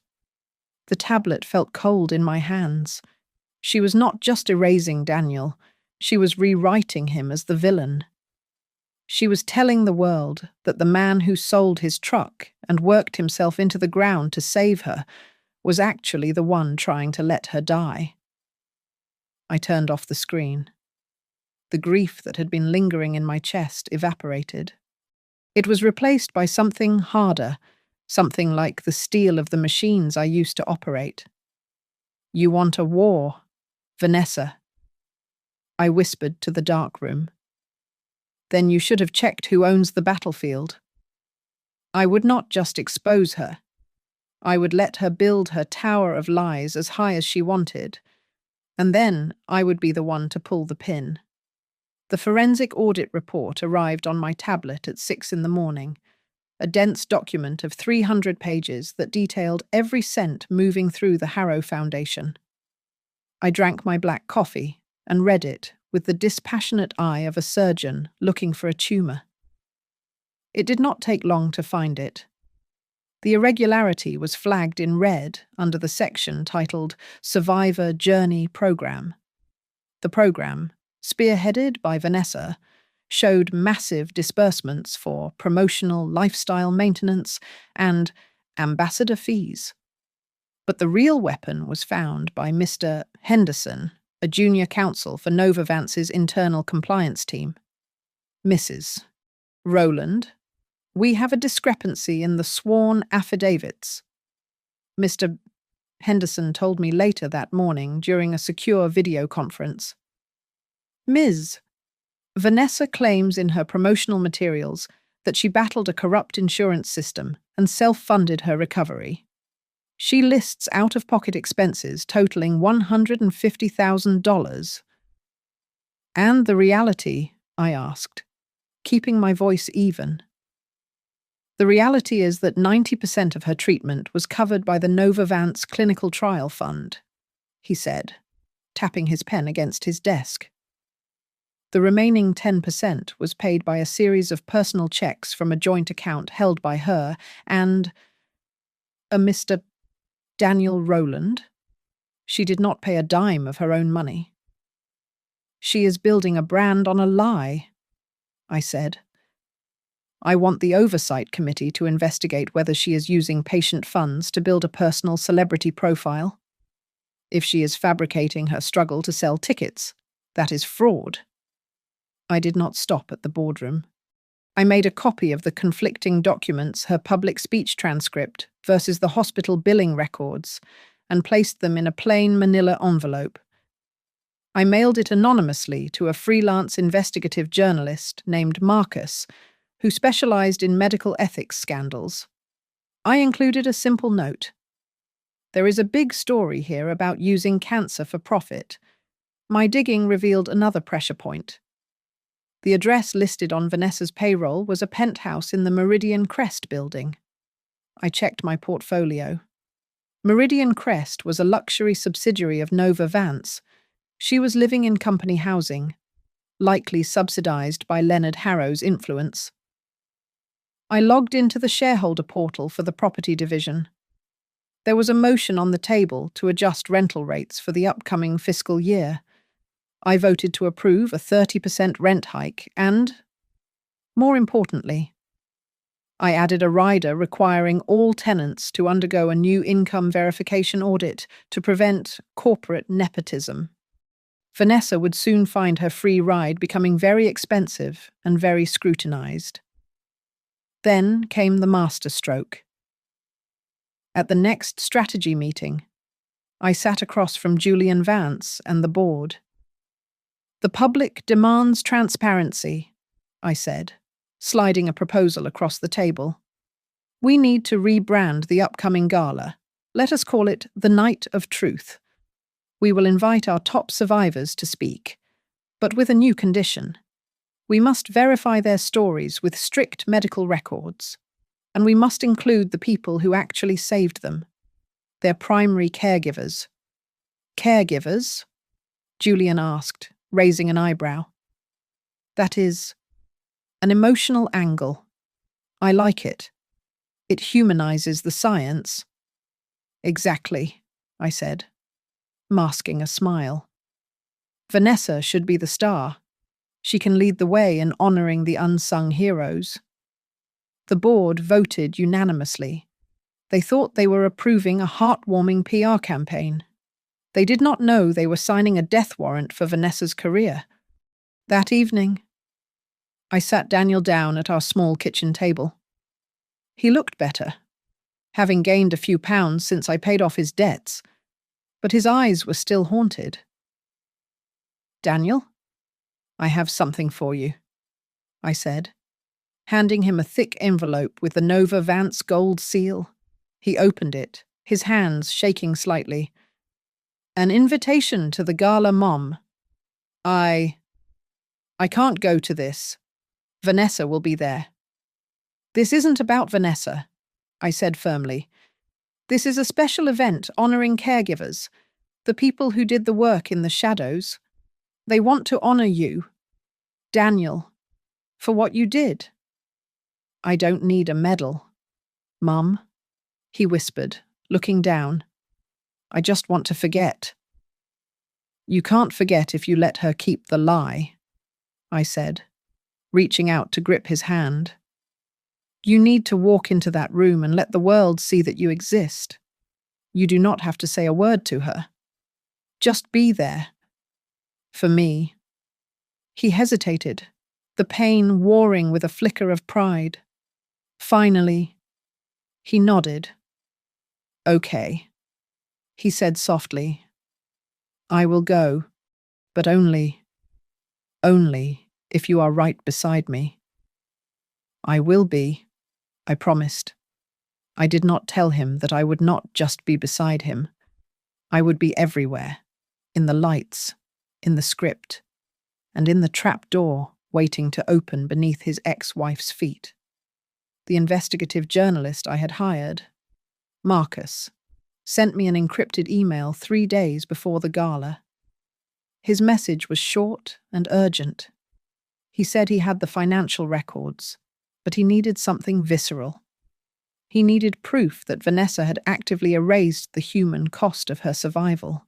The tablet felt cold in my hands. She was not just erasing Daniel, she was rewriting him as the villain. She was telling the world that the man who sold his truck and worked himself into the ground to save her was actually the one trying to let her die. I turned off the screen. The grief that had been lingering in my chest evaporated. It was replaced by something harder, something like the steel of the machines I used to operate. "You want a war, Vanessa," I whispered to the dark room. "Then you should have checked who owns the battlefield." I would not just expose her. I would let her build her tower of lies as high as she wanted, and then I would be the one to pull the pin. The forensic audit report arrived on my tablet at 6 in the morning, a dense document of 300 pages that detailed every cent moving through the Harrow Foundation. I drank my black coffee and read it with the dispassionate eye of a surgeon looking for a tumor. It did not take long to find it. The irregularity was flagged in red under the section titled Survivor Journey Program. The program, spearheaded by Vanessa, showed massive disbursements for promotional lifestyle maintenance and ambassador fees. But the real weapon was found by Mr. Henderson, a junior counsel for Nova Vance's internal compliance team. "Mrs. Rowland, we have a discrepancy in the sworn affidavits," Mr. Henderson told me later that morning during a secure video conference. "Ms. Vanessa claims in her promotional materials that she battled a corrupt insurance system and self-funded her recovery. She lists out-of-pocket expenses totaling $150,000. "And the reality?" I asked. keeping my voice even. The reality is that 90% of her treatment was covered by the Novavance Clinical Trial Fund, he said, tapping his pen against his desk. The remaining 10% was paid by a series of personal checks from a joint account held by her and a Mr. Daniel Rowland. She did not pay a dime of her own money. She is building a brand on a lie, I said. I want the Oversight Committee to investigate whether she is using patient funds to build a personal celebrity profile. If she is fabricating her struggle to sell tickets, that is fraud. I did not stop at the boardroom. I made a copy of the conflicting documents, her public speech transcript versus the hospital billing records, and placed them in a plain manila envelope. I mailed it anonymously to a freelance investigative journalist named Marcus, who specialized in medical ethics scandals. I included a simple note. There is a big story here about using cancer for profit. My digging revealed another pressure point. The address listed on Vanessa's payroll was a penthouse in the Meridian Crest building. I checked my portfolio. Meridian Crest was a luxury subsidiary of Novavance. She was living in company housing, likely subsidized by Leonard Harrow's influence. I logged into the shareholder portal for the property division. There was a motion on the table to adjust rental rates for the upcoming fiscal year. I voted to approve a 30% rent hike and, more importantly, I added a rider requiring all tenants to undergo a new income verification audit to prevent corporate nepotism. Vanessa would soon find her free ride becoming very expensive and very scrutinized. Then came the masterstroke. At the next strategy meeting, I sat across from Julian Vance and the board. The public demands transparency, I said, sliding a proposal across the table. We need to rebrand the upcoming gala. Let us call it the Night of Truth. We will invite our top survivors to speak, but with a new condition. We must verify their stories with strict medical records, and we must include the people who actually saved them, their primary caregivers. Caregivers? Julian asked, raising an eyebrow. That is an emotional angle. I like it. It humanizes the science. Exactly, I said, masking a smile. Vanessa should be the star. She can lead the way in honoring the unsung heroes. The board voted unanimously. They thought they were approving a heartwarming PR campaign. They did not know they were signing a death warrant for Vanessa's career. That evening, I sat Daniel down at our small kitchen table. He looked better, having gained a few pounds since I paid off his debts, but his eyes were still haunted. Daniel, I have something for you, I said, handing him a thick envelope with the Novavance gold seal. He opened it, his hands shaking slightly. An invitation to the gala, Mom. I can't go to this. Vanessa will be there. This isn't about Vanessa, I said firmly. This is a special event honoring caregivers, the people who did the work in the shadows. They want to honor you, Daniel, for what you did. I don't need a medal, Mum, he whispered, looking down. I just want to forget. You can't forget if you let her keep the lie, I said, reaching out to grip his hand. You need to walk into that room and let the world see that you exist. You do not have to say a word to her. Just be there. For me. He hesitated, the pain warring with a flicker of pride. Finally, he nodded. Okay, he said softly. I will go, but only if you are right beside me. I will be, I promised. I did not tell him that I would not just be beside him. I would be everywhere, in the lights, in the script, and in the trap door waiting to open beneath his ex-wife's feet. The investigative journalist I had hired, Marcus, sent me an encrypted email 3 days before the gala. His message was short and urgent. He said he had the financial records, but he needed something visceral. He needed proof that Vanessa had actively erased the human cost of her survival.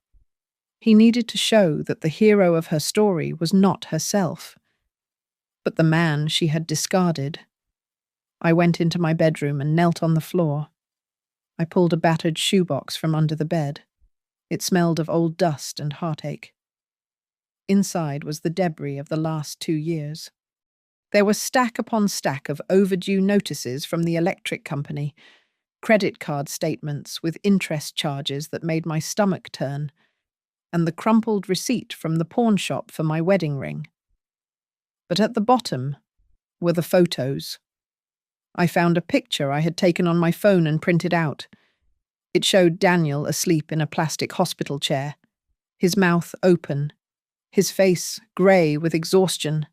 He needed to show that the hero of her story was not herself, but the man she had discarded. I went into my bedroom and knelt on the floor. I pulled a battered shoebox from under the bed. It smelled of old dust and heartache. Inside was the debris of the last 2 years. There was stack upon stack of overdue notices from the electric company, credit card statements with interest charges that made my stomach turn, and the crumpled receipt from the pawn shop for my wedding ring. But at the bottom were the photos. I found a picture I had taken on my phone and printed out. It showed Daniel asleep in a plastic hospital chair, his mouth open, his face grey with exhaustion,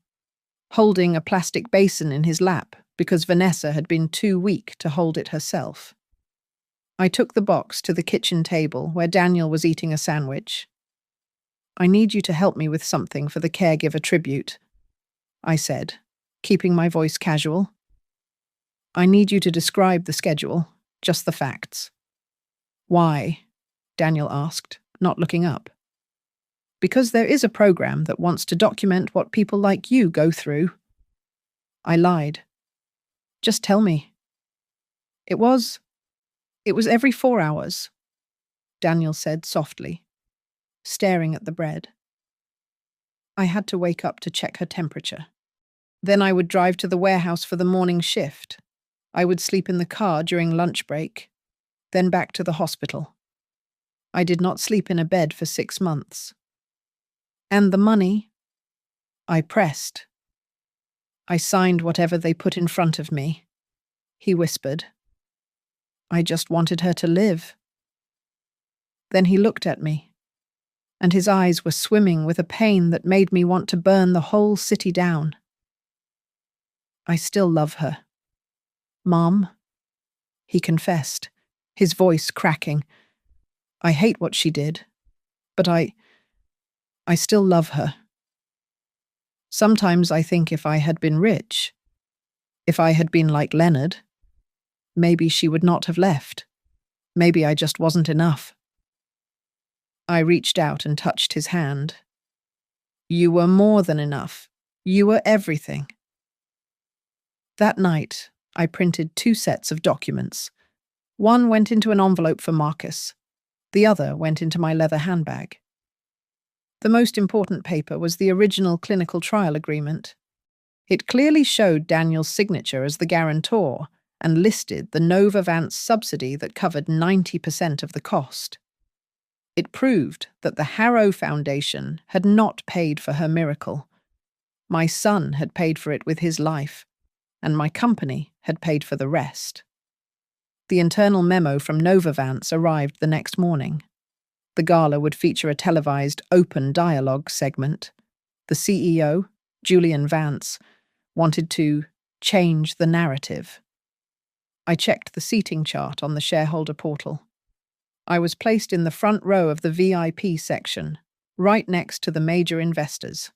holding a plastic basin in his lap because Vanessa had been too weak to hold it herself. I took the box to the kitchen table where Daniel was eating a sandwich. "I need you to help me with something for the caregiver tribute," I said, keeping my voice casual. "I need you to describe the schedule, just the facts." "Why?" Daniel asked, not looking up. "Because there is a program that wants to document what people like you go through." I lied. "Just tell me." It was every 4 hours," Daniel said softly, staring at the bread. I had to wake up to check her temperature. Then I would drive to the warehouse for the morning shift. I would sleep in the car during lunch break, then back to the hospital. I did not sleep in a bed for 6 months. "And the money?" I pressed. "I signed whatever they put in front of me," he whispered. "I just wanted her to live." Then he looked at me, and his eyes were swimming with a pain that made me want to burn the whole city down. "I still love her, Mom," he confessed, his voice cracking. "I hate what she did, but I still love her. Sometimes I think if I had been rich, if I had been like Leonard, maybe she would not have left. Maybe I just wasn't enough." I reached out and touched his hand. "You were more than enough. You were everything." That night, I printed 2 sets of documents. One went into an envelope for Marcus. The other went into my leather handbag. The most important paper was the original clinical trial agreement. It clearly showed Daniel's signature as the guarantor and listed the Novavance subsidy that covered 90% of the cost. It proved that the Harrow Foundation had not paid for her miracle. My son had paid for it with his life, and my company had paid for the rest. The internal memo from Novavance arrived the next morning. The gala would feature a televised open dialogue segment. The CEO, Julian Vance, wanted to change the narrative. I checked the seating chart on the shareholder portal. I was placed in the front row of the VIP section, right next to the major investors.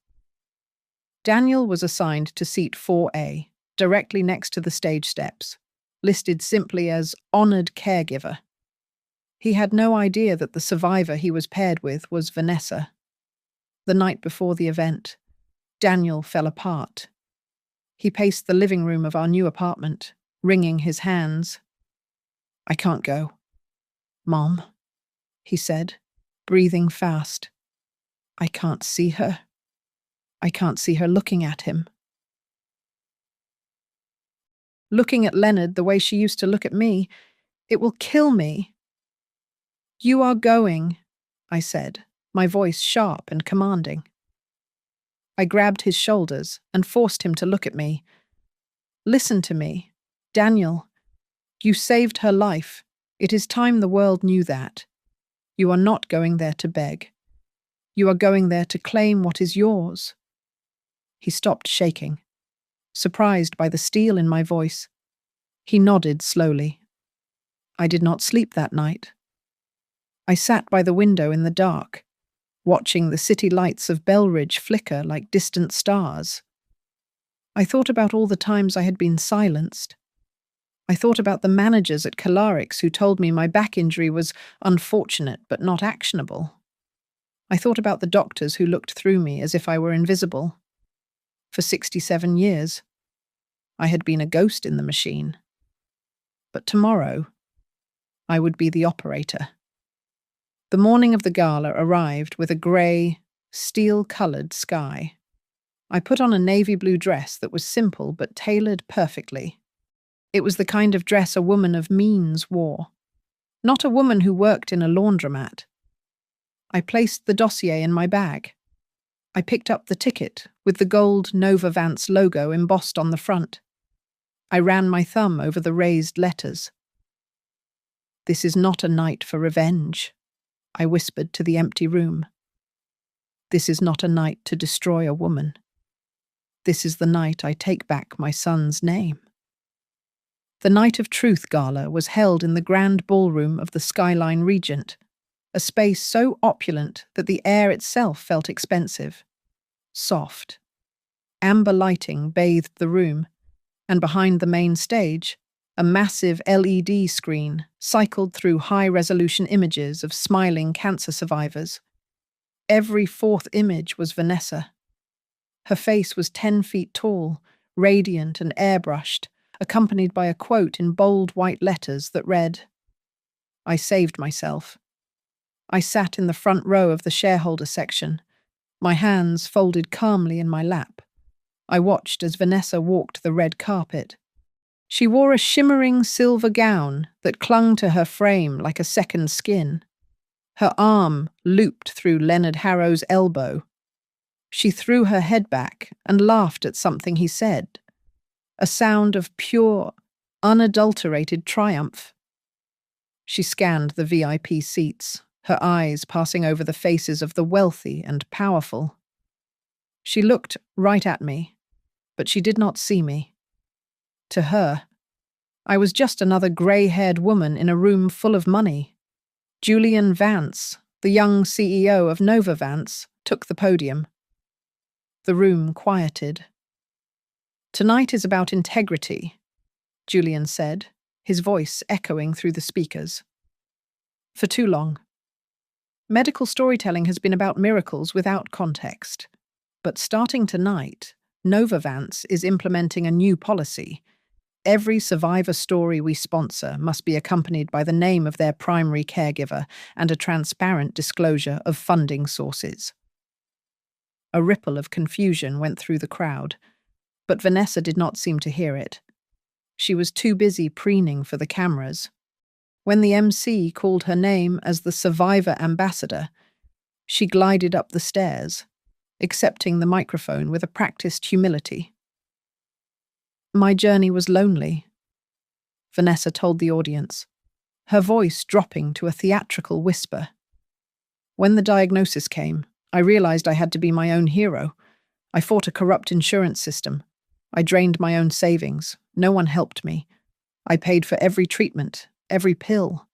Daniel was assigned to seat 4A, directly next to the stage steps, listed simply as honored caregiver. He had no idea that the survivor he was paired with was Vanessa. The night before the event, Daniel fell apart. He paced the living room of our new apartment, wringing his hands. "I can't go, Mom," he said, breathing fast. "I can't see her. I can't see her looking at him. Looking at Leonard the way she used to look at me. It will kill me." "You are going," I said, my voice sharp and commanding. I grabbed his shoulders and forced him to look at me. "Listen to me, Daniel. You saved her life. It is time the world knew that. You are not going there to beg. You are going there to claim what is yours." He stopped shaking, surprised by the steel in my voice. He nodded slowly. I did not sleep that night. I sat by the window in the dark, watching the city lights of Belridge flicker like distant stars. I thought about all the times I had been silenced. I thought about the managers at Calarix who told me my back injury was unfortunate but not actionable. I thought about the doctors who looked through me as if I were invisible. For 67 years, I had been a ghost in the machine. But tomorrow, I would be the operator. The morning of the gala arrived with a grey, steel-coloured sky. I put on a navy blue dress that was simple but tailored perfectly. It was the kind of dress a woman of means wore, not a woman who worked in a laundromat. I placed the dossier in my bag. I picked up the ticket with the gold Nova Vance logo embossed on the front. I ran my thumb over the raised letters. "This is not a night for revenge," I whispered to the empty room. "This is not a night to destroy a woman. This is the night I take back my son's name." The Night of Truth Gala was held in the grand ballroom of the Skyline Regent, a space so opulent that the air itself felt expensive. Soft. Amber lighting bathed the room, and behind the main stage, a massive LED screen cycled through high-resolution images of smiling cancer survivors. Every fourth image was Vanessa. Her face was 10 feet tall, radiant and airbrushed, accompanied by a quote in bold white letters that read, "I saved myself." I sat in the front row of the shareholder section, my hands folded calmly in my lap. I watched as Vanessa walked the red carpet. She wore a shimmering silver gown that clung to her frame like a second skin. Her arm looped through Leonard Harrow's elbow. She threw her head back and laughed at something he said, a sound of pure, unadulterated triumph. She scanned the VIP seats, her eyes passing over the faces of the wealthy and powerful. She looked right at me, but she did not see me. To her, I was just another grey-haired woman in a room full of money. Julian Vance, the young CEO of Nova Vance, took the podium. The room quieted. "Tonight is about integrity," Julian said, his voice echoing through the speakers. "For too long. Medical storytelling has been about miracles without context. But starting tonight, Nova Vance is implementing a new policy. Every survivor story we sponsor must be accompanied by the name of their primary caregiver and a transparent disclosure of funding sources." A ripple of confusion went through the crowd, but Vanessa did not seem to hear it. She was too busy preening for the cameras. When the MC called her name as the Survivor Ambassador, she glided up the stairs, accepting the microphone with a practiced humility. "My journey was lonely," Vanessa told the audience, her voice dropping to a theatrical whisper. "When the diagnosis came, I realized I had to be my own hero. I fought a corrupt insurance system. I drained my own savings. No one helped me. I paid for every treatment, every pill,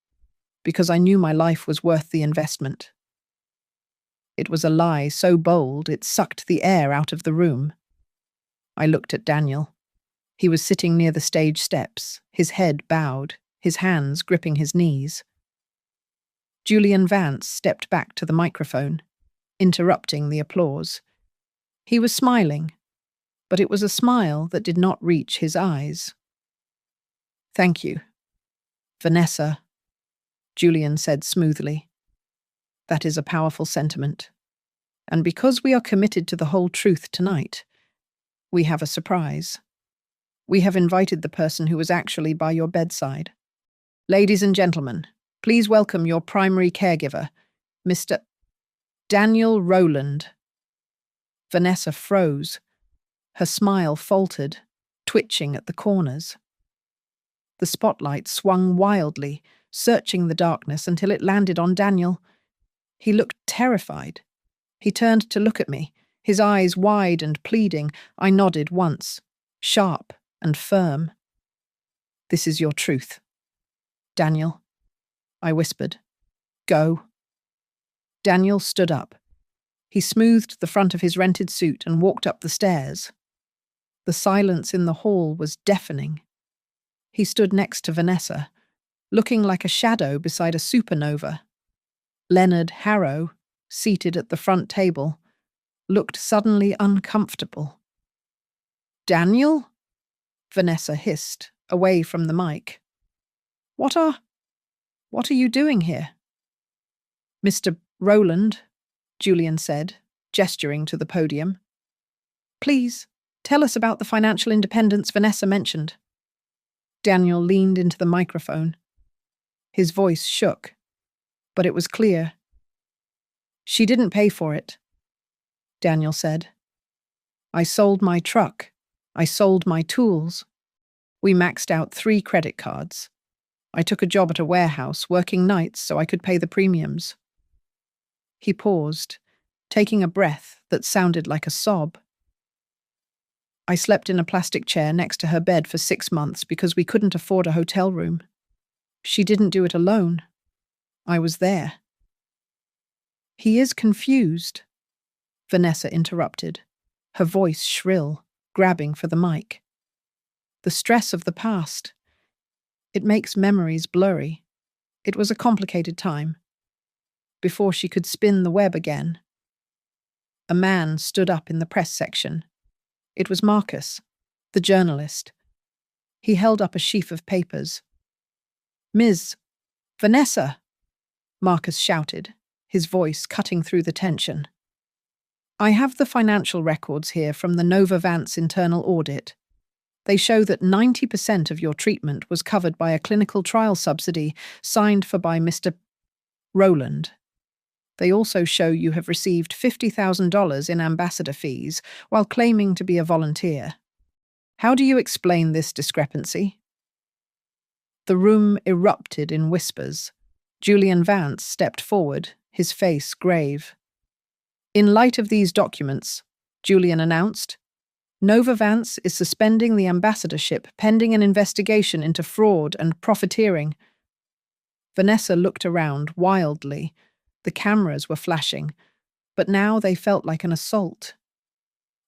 because I knew my life was worth the investment." It was a lie so bold it sucked the air out of the room. I looked at Daniel. He was sitting near the stage steps, his head bowed, his hands gripping his knees. Julian Vance stepped back to the microphone, interrupting the applause. He was smiling, but it was a smile that did not reach his eyes. "Thank you, Vanessa," Julian said smoothly. "That is a powerful sentiment. And because we are committed to the whole truth tonight, we have a surprise. We have invited the person who was actually by your bedside. Ladies and gentlemen, please welcome your primary caregiver, Mr. Daniel Rowland." Vanessa froze. Her smile faltered, twitching at the corners. The spotlight swung wildly, searching the darkness until it landed on Daniel. He looked terrified. He turned to look at me, his eyes wide and pleading. I nodded once, sharp and firm. "This is your truth, Daniel," I whispered. "Go." Daniel stood up. He smoothed the front of his rented suit and walked up the stairs. The silence in the hall was deafening. He stood next to Vanessa, looking like a shadow beside a supernova. Leonard Harrow, seated at the front table, looked suddenly uncomfortable. "Daniel?" Vanessa hissed, away from the mic. What are you doing here?" "Mr. Rowland," Julian said, gesturing to the podium. "Please, tell us about the financial independence Vanessa mentioned." Daniel leaned into the microphone. His voice shook, but it was clear. "She didn't pay for it," Daniel said. "I sold my truck. I sold my tools. We maxed out 3 credit cards. I took a job at a warehouse, working nights so I could pay the premiums." He paused, taking a breath that sounded like a sob. "I slept in a plastic chair next to her bed for 6 months because we couldn't afford a hotel room. She didn't do it alone. I was there." "He is confused," Vanessa interrupted, her voice shrill, grabbing for the mic. "The stress of the past. It makes memories blurry. It was a complicated time. Before she could spin the web again." A man stood up in the press section. It was Marcus, the journalist. He held up a sheaf of papers. "Ms. Vanessa," Marcus shouted, his voice cutting through the tension. "I have the financial records here from the Nova Vance internal audit. They show that 90% of your treatment was covered by a clinical trial subsidy signed for by Mr. Rowland. They also show you have received $50,000 in ambassador fees while claiming to be a volunteer. How do you explain this discrepancy?" The room erupted in whispers. Julian Vance stepped forward, his face grave. "In light of these documents," Julian announced, "Nova Vance is suspending the ambassadorship pending an investigation into fraud and profiteering." Vanessa looked around wildly. The cameras were flashing, but now they felt like an assault.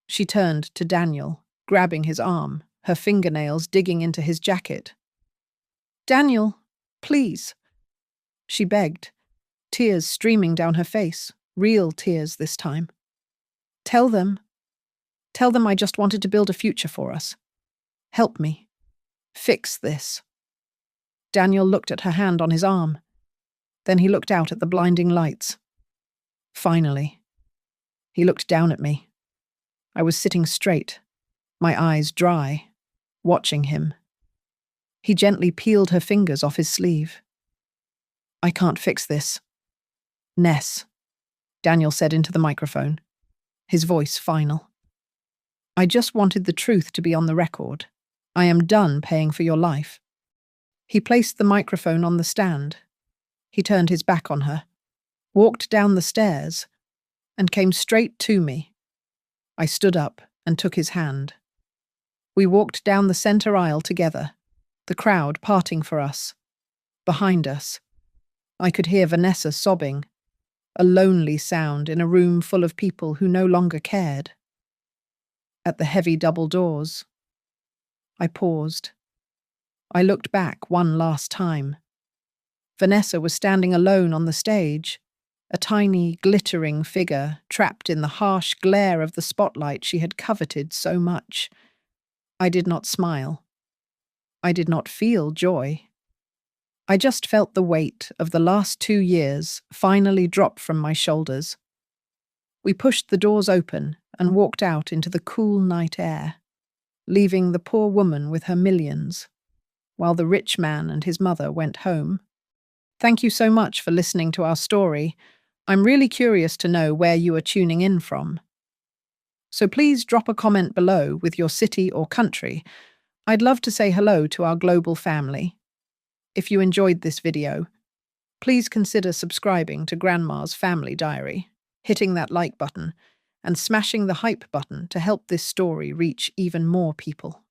She turned to Daniel, grabbing his arm, her fingernails digging into his jacket. "Daniel, please," she begged, tears streaming down her face, real tears this time. Tell them I just wanted to build a future for us. Help me. Fix this." Daniel looked at her hand on his arm. Then he looked out at the blinding lights. Finally, he looked down at me. I was sitting straight, my eyes dry, watching him. He gently peeled her fingers off his sleeve. "I can't fix this. Ness," Daniel said into the microphone, his voice final. "I just wanted the truth to be on the record. I am done paying for your life." He placed the microphone on the stand. He turned his back on her, walked down the stairs, and came straight to me. I stood up and took his hand. We walked down the center aisle together, the crowd parting for us. Behind us, I could hear Vanessa sobbing, a lonely sound in a room full of people who no longer cared. At the heavy double doors, I paused. I looked back one last time. Vanessa was standing alone on the stage, a tiny, glittering figure trapped in the harsh glare of the spotlight she had coveted so much. I did not smile. I did not feel joy. I just felt the weight of the last 2 years finally drop from my shoulders. We pushed the doors open and walked out into the cool night air, leaving the poor woman with her millions, while the rich man and his mother went home. Thank you so much for listening to our story. I'm really curious to know where you are tuning in from. So please drop a comment below with your city or country. I'd love to say hello to our global family. If you enjoyed this video, please consider subscribing to Grandma's Family Diary, hitting that like button, and smashing the hype button to help this story reach even more people.